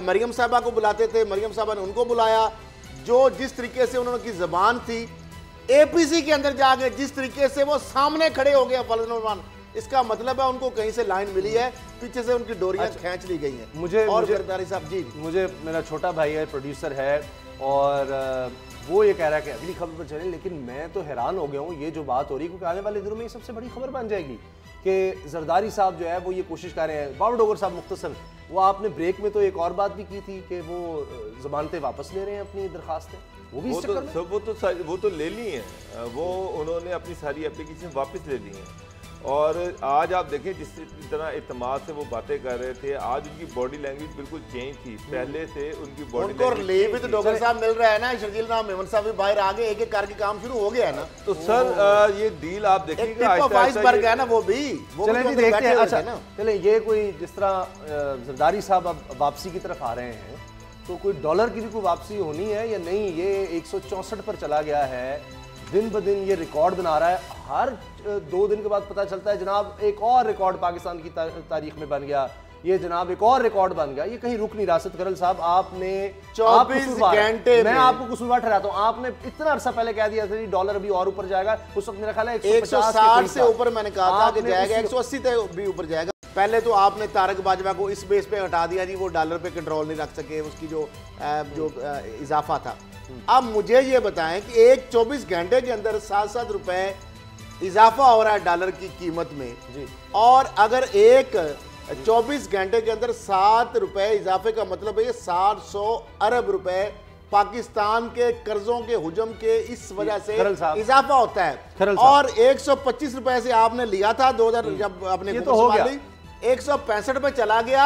मरियम साहबा को बुलाते थे, मरियम साहबा ने उनको बुलाया, जो जिस तरीके से उन्होंने की जबान थी, APC के अंदर जाके जिस तरीके से वो सामने खड़े हो गए फजल रहमान, इसका मतलब है उनको कहीं से लाइन मिली है, पीछे से उनकी डोरियां खींच ली गई हैं। और जरदारी साहब जी, मुझे मेरा छोटा भाई है, प्रोड्यूसर है और वो ये कह रहा है कि अगली खबर पर चले, लेकिन मैं तो हैरान हो गया हूँ ये जो बात हो रही है क्योंकि आने वाले दिनों में ये सबसे बड़ी खबर बन जाएगी कि जरदारी साहब जो है वो ये कोशिश कर रहे हैं। बाबर डोगर साहब मुख्तसर, वो आपने ब्रेक में तो एक और बात भी की थी कि वो जमानतें वापस ले रहे हैं अपनी दरखास्तें, वो भी वो तो ले ली हैं, वो उन्होंने अपनी सारी एप्लीकेशन वापस ले ली हैं और आज आप देखें जिस तरह इत्तेमाद से वो बातें कर रहे थे, आज उनकी बॉडी लैंग्वेज बिल्कुल चेंज थी। पहले से उनकी बॉडी लैंग्वेज भी तो डॉक्टर साहब मिल रहा है ना, शर्जील नाम मेमन साहब भी बाहर आ गए, एक एक करके काम शुरू हो गया है ना। तो सर ये डील आप देखिएगा आइसबर्ग है ना, वो भी चलें देखते हैं। अच्छा चलें, ये कोई जिस तरह जरदारी साहब अब वापसी की तरफ आ रहे हैं तो कोई डॉलर की भी कोई वापसी होनी है या नहीं? ये 164 पर चला गया है, दिन ब दिन ये रिकॉर्ड बना रहा है। हर 2 दिन के बाद पता चलता है जनाब एक और रिकॉर्ड पाकिस्तान की तारीख में बन गया, ये जनाब एक और रिकॉर्ड बन गया, ये कहीं रुक नहीं रहा। खरल साहब आपने 24 घंटे मैं आपको कसूरवार ठहराता हूं, आपने इतना अरसा पहले कह दिया था डॉलर अभी और ऊपर जाएगा, उस वक्त मेरा ख्याल है 160 से ऊपर मैंने कहा था कि जाएगा, 180 तक भी ऊपर जाएगा। पहले तो आपने तारक बाजवा को इस बेस पे हटा दिया जी, वो डॉलर पे कंट्रोल नहीं रख सके, उसकी जो इजाफा था। अब मुझे ये बताएं कि एक 24 घंटे के अंदर 7-7 रुपए इजाफा हो रहा है डॉलर की कीमत में जी, और अगर एक 24 घंटे के अंदर 7 रुपए इजाफे का मतलब है 700 अरब रुपए पाकिस्तान के कर्जों के हुजम के इस वजह से इजाफा होता है। और 125 रुपए से आपने लिया था 2000 जब आपने तो हो गया 165 पे चला गया,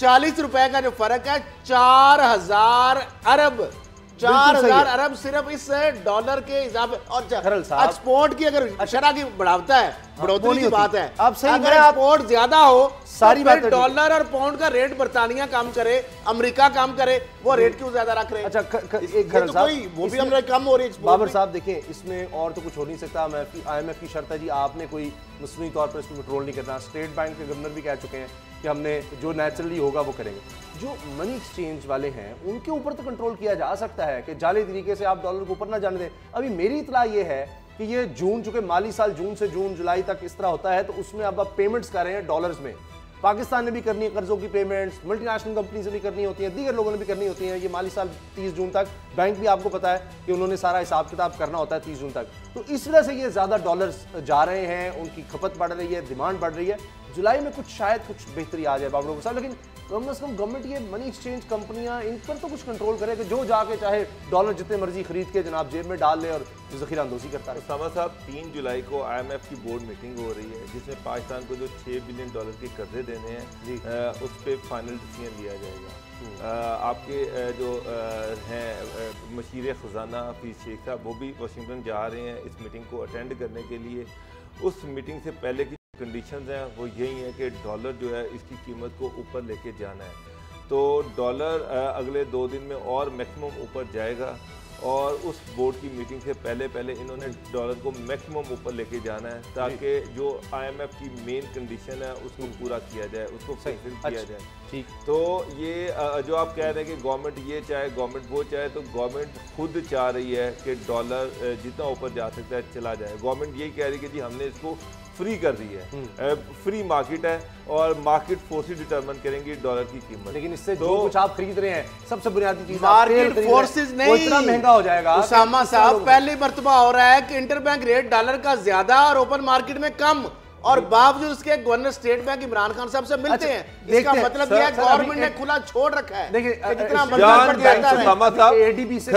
40 रुपए का जो फर्क है 4000 अरब 4000 अरब सिर्फ इस डॉलर के इजाफे। और एक्सपोर्ट की अगर शरह की बढ़ोतरी की बात है, अब सही अगर एक्सपोर्ट ज्यादा हो सारी बात, डॉलर और पाउंड का रेट बरतानिया कम करे, अमेरिका कम करे, वो रेट क्यों ज्यादा रख रहे हैं? अच्छा एक खरल साहब वो भी हमने कम हो रही है बाबर साहब। देखिए इसमें और तो कुछ हो नहीं सकता, IMF की शर्त है जी, आपने कोई मसनूई तौर पर इसमें कंट्रोल नहीं करना। स्टेट बैंक के गवर्नर भी कह चुके हैं कि हमने जो नेचुरली होगा वो करेंगे। जो मनी एक्सचेंज वाले हैं उनके ऊपर तो कंट्रोल किया जा सकता है कि जाली तरीके से आप डॉलर को ऊपर ना जाने दें। अभी मेरी इतला ये है कि ये जून, चूंकि माली साल जून से जून जुलाई तक इस तरह होता है, तो उसमें अब आप पेमेंट्स कर रहे हैं डॉलर्स में। पाकिस्तान ने भी करनी है कर्जों की पेमेंट्स, मल्टीनेशनल कंपनी से भी करनी होती है, दीगर लोगों ने भी करनी होती है। ये माली साल 30 जून तक, बैंक भी आपको पता है कि उन्होंने सारा हिसाब किताब करना होता है 30 जून तक। तो इस वजह से ये ज़्यादा डॉलर्स जा रहे हैं, उनकी खपत बढ़ रही है, डिमांड बढ़ रही है। जुलाई में कुछ शायद कुछ बेहतरी आ जाए बाबरों के साथ, लेकिन कम से कम गवर्नमेंट ये मनी एक्सचेंज कंपनियां इन पर तो कुछ कंट्रोल करे कि जो जाके चाहे डॉलर जितने मर्जी खरीद के जनाब जेब में डाल ले और जखीरा अंदोजी करता है। उसामा साहब 3 जुलाई को IMF की बोर्ड मीटिंग हो रही है जिसमें पाकिस्तान को जो $6 बिलियन के कर्जे देने हैं उस पर फाइनल डिसीजन लिया जाएगा। आपके जो हैं मशीर ख़जाना हफीज़ शेख साहब वो भी वाशिंगटन जा रहे हैं इस मीटिंग को अटेंड करने के लिए। उस मीटिंग से पहले की कंडीशंस हैं वो यही है कि डॉलर जो है इसकी कीमत को ऊपर लेके जाना है। तो डॉलर अगले 2 दिन में और मैक्सिमम ऊपर जाएगा और उस बोर्ड की मीटिंग से पहले इन्होंने डॉलर को मैक्सिमम ऊपर लेके जाना है ताकि जो IMF की मेन कंडीशन है उसको पूरा किया जाए, उसको फुलफिल किया जाए। ठीक, तो ये जो आप कह रहे हैं कि गवर्नमेंट ये चाहे गवर्नमेंट वो चाहे, तो गवर्नमेंट खुद चाह रही है कि डॉलर जितना ऊपर जा सकता है चला जाए। गवर्नमेंट यही कह रही है कि जी हमने इसको फ्री कर दी है, फ्री मार्केट है और मार्केट फोर्सेस डिटरमिन करेंगे डॉलर की कीमत। लेकिन इससे जो कुछ आप खरीद रहे हैं सबसे बुनियादी चीज मार्केट फोर्सेस नहीं, इतना महंगा हो जाएगा। उसामा साहब पहली मर्तबा हो रहा है कि इंटरबैंक रेट डॉलर का ज्यादा और ओपन मार्केट में कम, और बावजूद उसके governor state bank Imran Khan साहब से मिलते हैं। इसका मतलब यह है गवर्नमेंट ने खुला छोड़ रखा है। देखिए कितना एडीबी से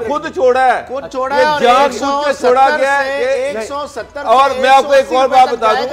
खुद छोड़ा है, खुद छोड़ा है, 170 और मैं आपको एक और बात बता दूं,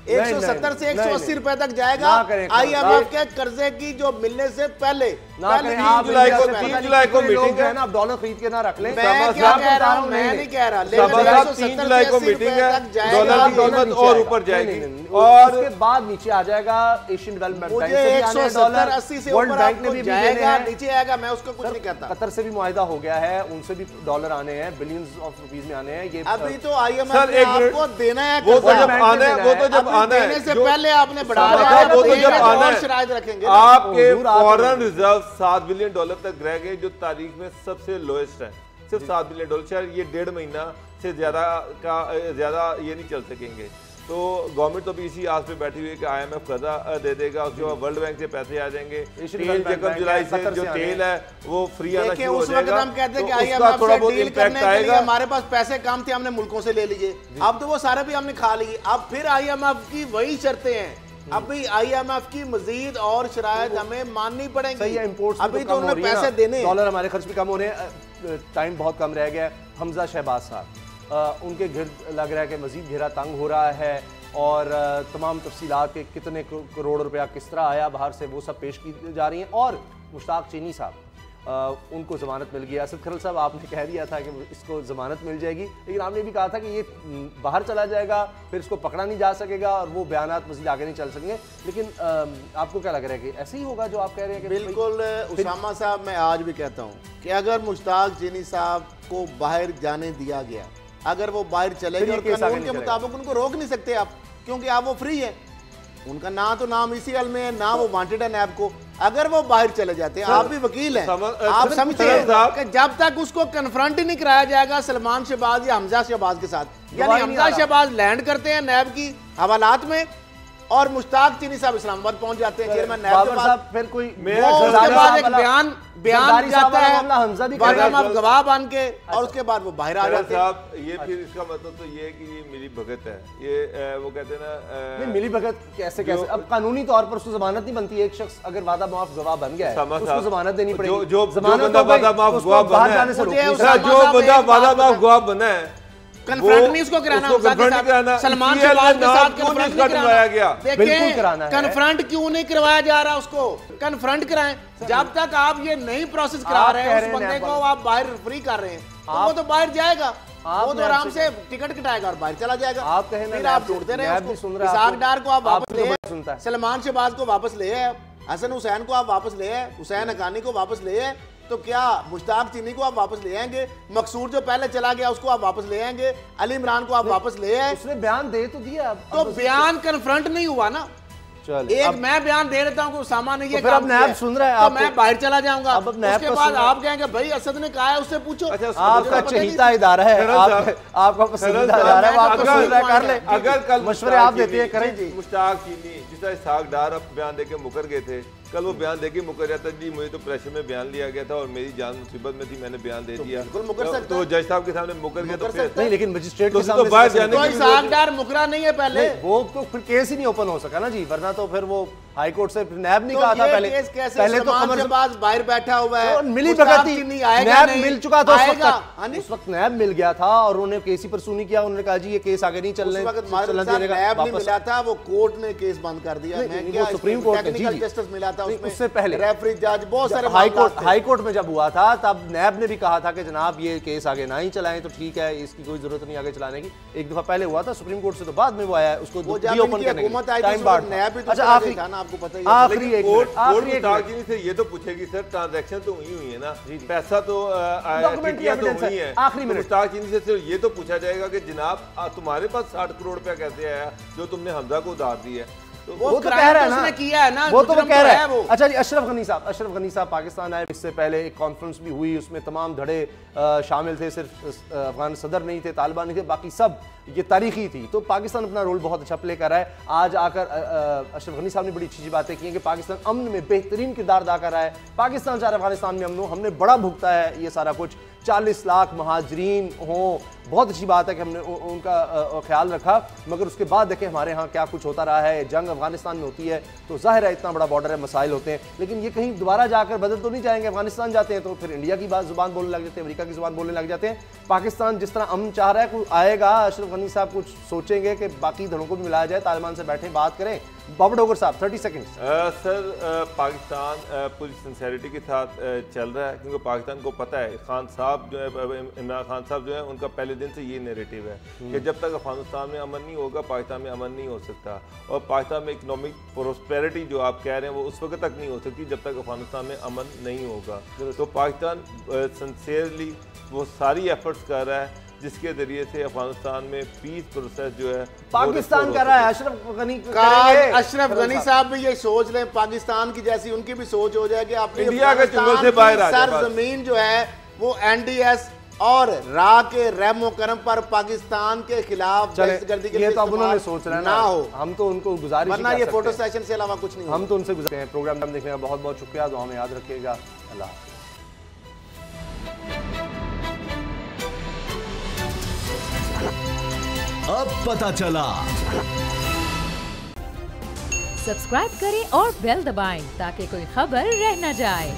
170 से 180 रुपए तक जाएगा IMF के कर्जे की जो मिलने से पहले। 3 जुलाई को मीटिंग है ना, डॉलर खरीद के ना रख ले। मैं क्या कह रहा हूं, मैं नहीं कह रहा, लेकिन 3 जुलाई को मीटिंग है, डॉलर की कीमत और ऊपर जाएगी और उसके बाद नीचे आ जाएगा एशियन डेवलपमेंट बैंक से 170-80 से ऊपर आपको जाएगा, नीचे आएगा, मैं उसको कुछ नहीं कहता। कतर से भी मुआहिदा हो गया है, उनसे भी डॉलर आने हैं, बिलियंस ऑफ रुपीस में आने हैं। ये अभी तो IMF ने आपको देना है, वो तो जब आना है, वो तो जब आना है से पहले आपने बढ़ा दिया, वो तो जब आना है शराइत रखेंगे। आपके फॉरेन रिजर्व $7 बिलियन तक रह गए जो तारीख में सबसे लोएस्ट है, सिर्फ $7 बिलियन। शायद ये 1.5 महीना से ज्यादा ये नहीं चल सकेंगे। तो गवर्नमेंट तो भी इसी आस पे बैठी हुई है कि IMF कर्जा दे देगा, उसके बाद वर्ल्ड बैंक से पैसे आ जाएंगे। तेल जुलाई से जो तेल है वो फ्री आना शुरू हो जाएगा। हम कहते हैं कि IMF से डील करने के लिए हमारे पास पैसे कम थे, हमने मुल्कों से ले लिए, अब तो वो सारे भी हमने खा लिए। अब फिर IMF की वही शर्तें हैं, अभी IMF की मजीद और शरायत हमें माननी पड़ेंगी। अभी तो उन्हें पैसे देने, डॉलर हमारे खर्च भी कम हो रहे हैं, टाइम बहुत कम रह गया। हमजा शहबाज साहब उनके गिर्द लग रहा है कि मजीद घेरा तंग हो रहा है और तमाम तफसीलात के कितने करोड़ रुपया किस तरह आया बाहर से वो सब पेश की जा रही हैं। और मुश्ताक चीनी साहब उनको ज़मानत मिल गई। असद खरल साहब आपने कह दिया था कि इसको ज़मानत मिल जाएगी, लेकिन आपने भी कहा था कि ये बाहर चला जाएगा, फिर इसको पकड़ा नहीं जा सकेगा और वो बयानात मज़ीद आगे नहीं चल सकेंगे। लेकिन आपको क्या लग रहा है कि ऐसे ही होगा जो आप कह रहे हैं? कि बिल्कुल उसामा साहब, मैं आज भी कहता हूँ कि अगर मुश्ताक चीनी साहब को बाहर जाने दिया गया, अगर वो बाहर चले गए और कानून के मुताबिक उनको रोक नहीं सकते आप, क्योंकि आप वो फ्री है। उनका ना तो नाम इसीएल में है, ना वो वांटेड है नैब को। अगर वो बाहर चले जाते हैं, आप भी वकील हैं, आप समझते हैं कि जब तक उसको कन्फ्रंट ही नहीं कराया जाएगा सलमान शहबाज या हमजा शहबाज के साथ, यानी हमजा शहबाज लैंड करते हैं नैब की हवालात में और मुश्ताक चीनी साहब इस्लामाबाद पहुंच जाते हैं चेयरमैन नैब के पास, फिर कोई उसके बाद एक बयान जाता है हमजा भी गवाह बन के, और उसके बाद वो बाहर आ जाते हैं। ये फिर इसका मतलब तो ये है कि ये मिली भगत है, ये वो कहते हैं ना मिली भगत कैसे अब कानूनी तौर पर उसको जमानत नहीं बनती। एक शख्स अगर वादा माफ गवाह बन गया है उसको जमानत देनी पड़ेगी। जो बंदा वादा माफ गवाह बना है कन्फ्रंट नहीं उसको कराना, सलमान शहबाज के साथ कन्फ्रंट नहीं करवाया गया। देखिए कन्फ्रंट क्यों नहीं करवाया जा रहा, उसको कन्फ्रंट कराएं। जब तक आप ये नई प्रोसेस करा रहे हैं उस बंदे को, आप बाहर फ्री कर रहे हैं, तो वो तो बाहर जाएगा, वो तो आराम से टिकट कटाएगा और बाहर चला जाएगा। आप फिर आप ढूंढते रहे उसको, इसाक डार को आप वापस ले, सलमान शहबाज को वापस ले आए, हसन हुसैन को आप वापस ले आए, हुसैन हकानी को वापस ले आए, तो क्या मुश्ताक चीनी को आप वापस ले आएंगे? मकसूर जो पहले चला गया उसको आप वापस ले आएंगे? अली इमरान को आप वापस ले आए? उसने बयान दे तो दिया, तो बयान कन्फ्रंट नहीं हुआ ना। एक मैं बयान दे देता हूँ उसामा ने ये काम किया, सुन रहा है तो मैं बाहर चला जाऊंगा, उसके बाद आप कहेंगे भाई असद ने कहा है उससे पूछो। आपका चहीता इदारा है, आपका पसंदीदा इदारा है, आपको सुविधा कर ले। अगर कल मशवरे आप देते हैं करें जी। मुश्ताक चीनी जिस तरह इसाक डार अब बयान देके मुकर गए थे, कल वो बयान देके मुकर जाता जी मुझे तो प्रेशर में बयान लिया गया था और मेरी जान मुसीबत में थी, मैंने बयान दे दिया, तो जज साहब के सामने मुकर गया तो फिर नहीं, लेकिन मजिस्ट्रेट के सामने बाहर जाने की इसाक डार मुकरा नहीं है पहले, वो तो फिर केस ही नहीं ओपन हो सका ना जी, वरना तो फिर वो हाई कोर्ट से नैब नहीं कहा था पहले तो कमर के पास बाहर बैठा हुआ है, मिली भगत नैब मिल चुका था उस वक्त नैब मिल गया था और उन्होंने केस ही परसू नहीं किया, उन्होंने कहा जी ये केस आगे नहीं चलने नैब नहीं मिला था, वो कोर्ट ने केस बंद कर दिया, सुप्रीम कोर्ट टेक्निकल जस्टिस मिला था उससे पहले रेफरी जज बहुत सारे हाई कोर्ट में जब हुआ था तब नैब ने भी कहा था कि जनाब ये केस आगे ना ही चलाएं तो ठीक है, इसकी कोई जरूरत नहीं आगे चलाने की। एक दफा पहले हुआ था सुप्रीम कोर्ट से, तो बाद में वो आया उसको रीओपन करने के टाइम बाद। अच्छा आपको पता है आखिरी से ये तो पूछेगी सर ट्रांजैक्शन तो हुई है ना, पैसा तो हुई है, आखिरी मुश्ताक चीनी से सिर्फ ये तो पूछा जाएगा कि जनाब तुम्हारे पास 60 करोड़ रुपया कैसे आया जो तुमने हमजा को उधार दी है, वो तो कह रहा है ना, किया है ना, वो तो कह रहा है। अच्छा जी, अशरफ गनी साहब पाकिस्तान आए, इससे पहले एक कॉन्फ्रेंस भी हुई, उसमें तमाम धड़े शामिल थे, सिर्फ अफगान सदर नहीं थे, तालिबान नहीं थे, बाकी सब ये तारीखी थी, तो पाकिस्तान अपना रोल बहुत अच्छा प्ले कर रहा है। आज आकर अशरफ गनी साहब ने बड़ी अच्छी बातें की हैं कि पाकिस्तान अमन में बेहतरीन किरदार अदा कर रहा है, पाकिस्तान चाह रहा है अफगानिस्तान में अमन हो, हमने बड़ा भुगता है ये सारा कुछ, 40 लाख महाजरीन हों, बहुत अच्छी बात है कि हमने उनका ख्याल रखा, मगर उसके बाद देखें हमारे यहाँ क्या कुछ होता रहा है, जंग अफगानिस्तान में होती है तो जाहिर है इतना बड़ा बॉर्डर है, मसाइल होते हैं, लेकिन ये कहीं दोबारा जाकर बदल तो नहीं जाएंगे। अफगानिस्तान जाते हैं तो फिर इंडिया की जुबान बोलने लग जाते हैं, अमेरिका की जुबान बोलने लग जाते हैं। पाकिस्तान जिस तरह अमन चाह रहा है कुछ आएगा, अशरफ गनी साहब कुछ सोचेंगे कि बाकी धड़ों को भी मिलाया जाए, तालिबान से बैठे बात करें। बाबर डोगर साहब 30 सेकंड्स। सर पाकिस्तान पूरी सिंसेरिटी के साथ चल रहा है, क्योंकि पाकिस्तान को पता है खान साहब जो है, इमरान खान साहब जो है, उनका पहले दिन से ये नैरेटिव है कि जब तक अफगानिस्तान में अमन नहीं होगा पाकिस्तान में अमन नहीं हो सकता, और पाकिस्तान में इकोनॉमिक प्रोस्पेरिटी जो आप कह रहे हैं वो उस वक्त तक नहीं हो सकती जब तक अफगानिस्तान में अमन नहीं होगा। तो पाकिस्तान सिंसियरली वो सारी एफर्ट्स कर रहा है जिसके जरिए से अफगानिस्तान में पीस प्रोसेस जो है पाकिस्तान कर रहा है। अशरफ गनी साहब भी ये सोच लें, पाकिस्तान की जैसी उनकी भी सोच हो जाए कि अपनी इंडिया के चुंगल से बाहर आ जाए। सरजमीन जो है वो एनडीएस और रा के रहमो करम पर पाकिस्तान के खिलाफ दहशतगर्दी के लिए तो अब उन्होंने सोच रहा है ना हो, हम तो उनको गुजारिश वरना ये फोटो सेशन से अलावा कुछ नहीं, हम तो उनसे गुजारते हैं। प्रोग्राम देखने का बहुत बहुत शुक्रिया, तो हमें याद रखिएगा। अल्लाह अब पता चला। सब्सक्राइब करें और बेल दबाएं ताकि कोई खबर रह न जाए।